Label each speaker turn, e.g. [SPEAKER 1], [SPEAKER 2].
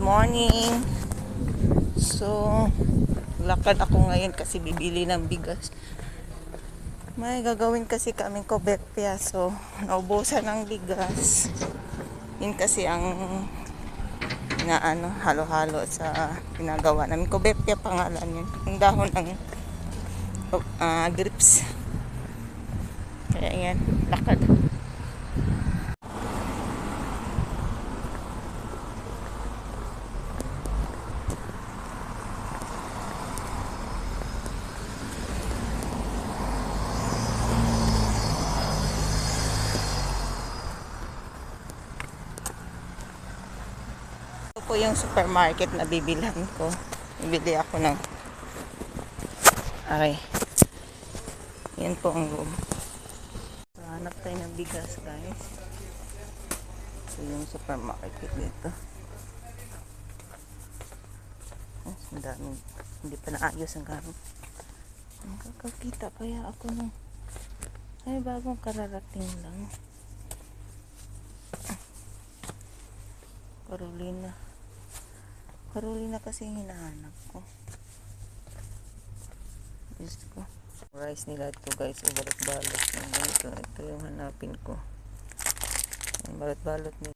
[SPEAKER 1] morning. So, lakad ako ngayon kasi bibili ng bigas. May gagawin kasi kaming kobekpya. So, naubusan ng bigas. Yun kasi ang halo-halo sa ginagawa namin. Kobekpya pangalan yun. Yung dahon ng grapes. Kaya yan, lakad. Ito po yung supermarket na bibilhan ko. Bibili ako ng yan po ang room. So, hanap tayo ng bigas, guys. So, yung supermarket dito. Ang daming, hindi pa naayos ang gamit. Makakakita kaya ako ng bagong kararating lang. Carolina kasi yung hinahanap ko. Diyos ko. Rice nila ito, guys. Balot-balot. Ito yung hanapin ko. Balot-balot nila.